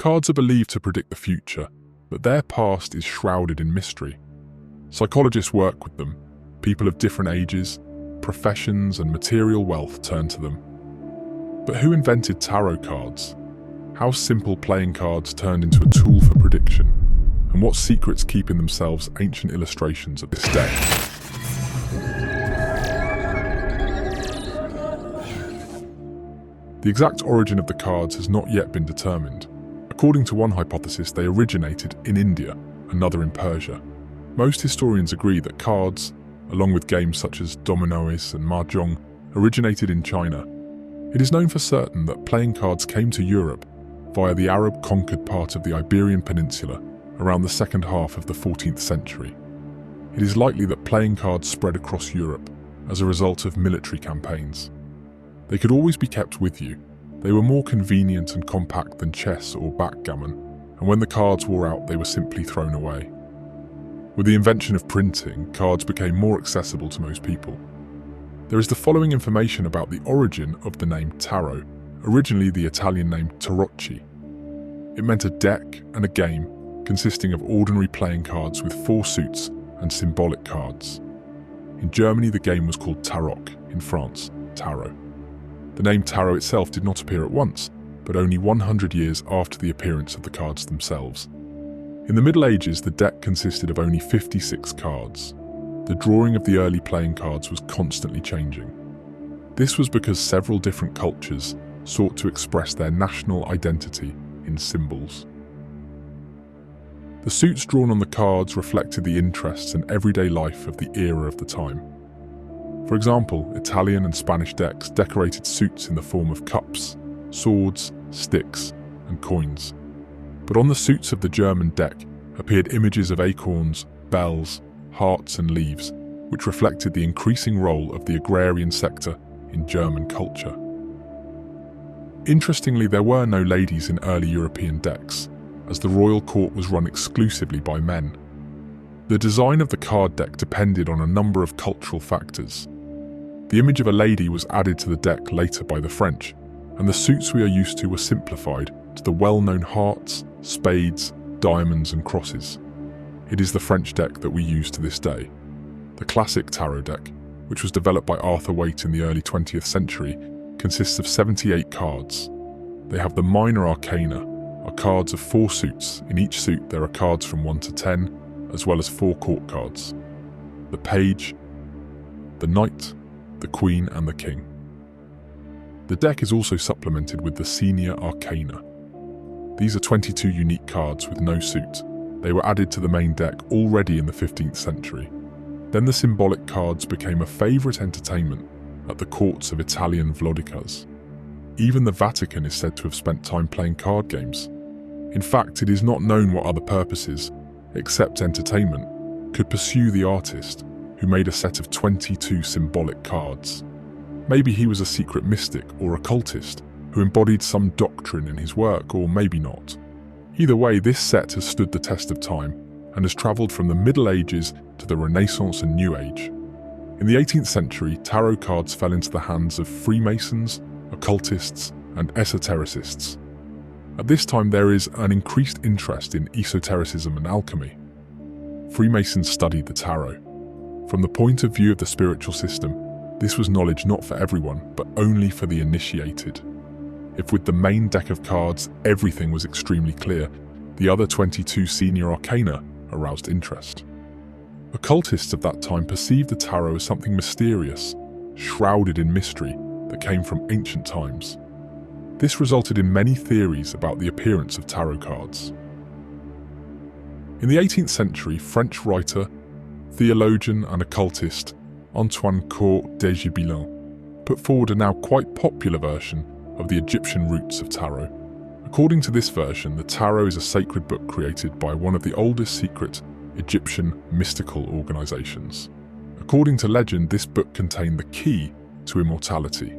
Cards are believed to predict the future, but their past is shrouded in mystery. Psychologists work with them. People of different ages, professions, and material wealth turn to them. But who invented tarot cards? How simple playing cards turned into a tool for prediction? And what secrets keep in themselves ancient illustrations of this day? The exact origin of the cards has not yet been determined. According to one hypothesis, they originated in India, another in Persia. Most historians agree that cards, along with games such as dominoes and mahjong, originated in China. It is known for certain that playing cards came to Europe via the Arab-conquered part of the Iberian Peninsula around the second half of the 14th century. It is likely that playing cards spread across Europe as a result of military campaigns. They could always be kept with you. They were more convenient and compact than chess or backgammon, and when the cards wore out, they were simply thrown away. With the invention of printing, cards became more accessible to most people. There is the following information about the origin of the name tarot, originally the Italian name tarocchi. It meant a deck and a game consisting of ordinary playing cards with 4 suits and symbolic cards. In Germany, the game was called tarot, in France, tarot. The name tarot itself did not appear at once, but only 100 years after the appearance of the cards themselves. In the Middle Ages, the deck consisted of only 56 cards. The drawing of the early playing cards was constantly changing. This was because several different cultures sought to express their national identity in symbols. The suits drawn on the cards reflected the interests and everyday life of the era of the time. For example, Italian and Spanish decks decorated suits in the form of cups, swords, sticks, and coins. But on the suits of the German deck appeared images of acorns, bells, hearts and leaves, which reflected the increasing role of the agrarian sector in German culture. Interestingly, there were no ladies in early European decks, as the royal court was run exclusively by men. The design of the card deck depended on a number of cultural factors. The image of a lady was added to the deck later by the French, and the suits we are used to were simplified to the well-known hearts, spades, diamonds and crosses. It is the French deck that we use to this day. The classic tarot deck, which was developed by Arthur Waite in the early 20th century, consists of 78 cards. They have the minor arcana, are cards of 4 suits. In each suit there are cards from 1 to 10, as well as 4 court cards. The page, the knight, the queen and the king. The deck is also supplemented with the senior arcana. These are 22 unique cards with no suit. They were added to the main deck already in the 15th century. Then the symbolic cards became a favourite entertainment at the courts of Italian vlodicas. Even the Vatican is said to have spent time playing card games. In fact, it is not known what other purposes, except entertainment, could pursue the artist who made a set of 22 symbolic cards. Maybe he was a secret mystic or occultist who embodied some doctrine in his work, or maybe not. Either way, this set has stood the test of time and has travelled from the Middle Ages to the Renaissance and New Age. In the 18th century, tarot cards fell into the hands of Freemasons, occultists, and esotericists. At this time, there is an increased interest in esotericism and alchemy. Freemasons studied the tarot. From the point of view of the spiritual system, this was knowledge not for everyone, but only for the initiated. If with the main deck of cards everything was extremely clear, the other 22 senior arcana aroused interest. Occultists of that time perceived the tarot as something mysterious, shrouded in mystery, that came from ancient times. This resulted in many theories about the appearance of tarot cards. In the 18th century, French writer, theologian and occultist Antoine de Gibilin put forward a now quite popular version of the Egyptian roots of tarot. According to this version, the tarot is a sacred book created by one of the oldest secret Egyptian mystical organizations. According to legend, this book contained the key to immortality.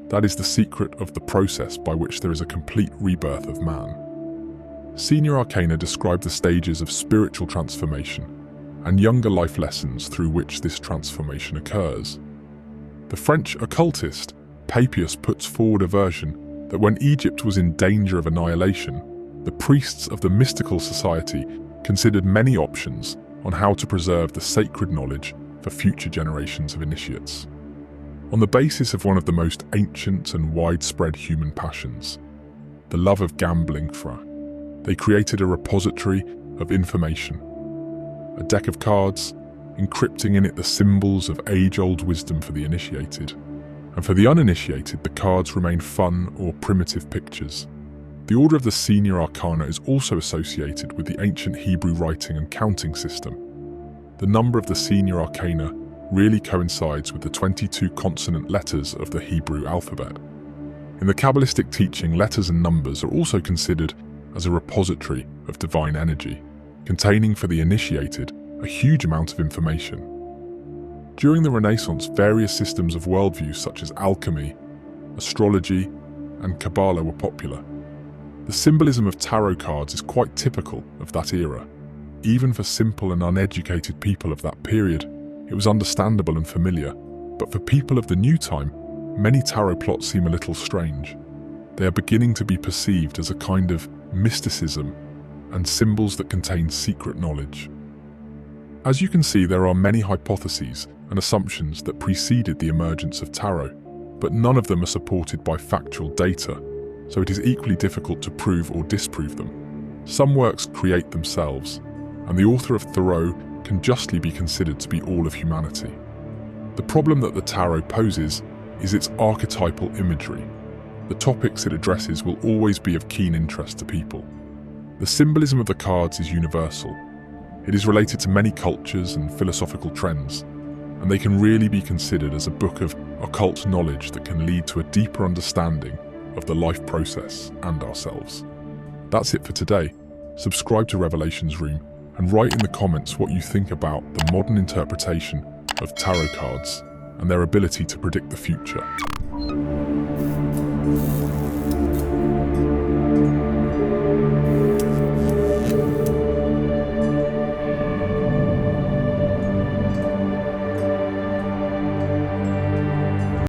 That is the secret of the process by which there is a complete rebirth of man. Senior arcana describe the stages of spiritual transformation and younger life lessons through which this transformation occurs. The French occultist Papias puts forward a version that when Egypt was in danger of annihilation, The priests of the mystical society considered many options on how to preserve the sacred knowledge for future generations of initiates. On the basis of one of the most ancient and widespread human passions, the love of gambling, they created a repository of information, a deck of cards, encrypting in it the symbols of age-old wisdom for the initiated. And for the uninitiated, the cards remain fun or primitive pictures. The order of the senior arcana is also associated with the ancient Hebrew writing and counting system. The number of the senior arcana really coincides with the 22 consonant letters of the Hebrew alphabet. In the Kabbalistic teaching, letters and numbers are also considered as a repository of divine energy, containing for the initiated a huge amount of information. During the Renaissance, various systems of worldview such as alchemy, astrology, and Kabbalah were popular. The symbolism of tarot cards is quite typical of that era. Even for simple and uneducated people of that period, it was understandable and familiar, but for people of the new time, many tarot plots seem a little strange. They are beginning to be perceived as a kind of mysticism and symbols that contain secret knowledge. As you can see, there are many hypotheses and assumptions that preceded the emergence of tarot, but none of them are supported by factual data, so it is equally difficult to prove or disprove them. Some works create themselves, and the author of Tarot can justly be considered to be all of humanity. The problem that the tarot poses is its archetypal imagery. The topics it addresses will always be of keen interest to people. The symbolism of the cards is universal. It is related to many cultures and philosophical trends, and they can really be considered as a book of occult knowledge that can lead to a deeper understanding of the life process and ourselves. That's it for today. Subscribe to Revelations Room and write in the comments what you think about the modern interpretation of tarot cards and their ability to predict the future.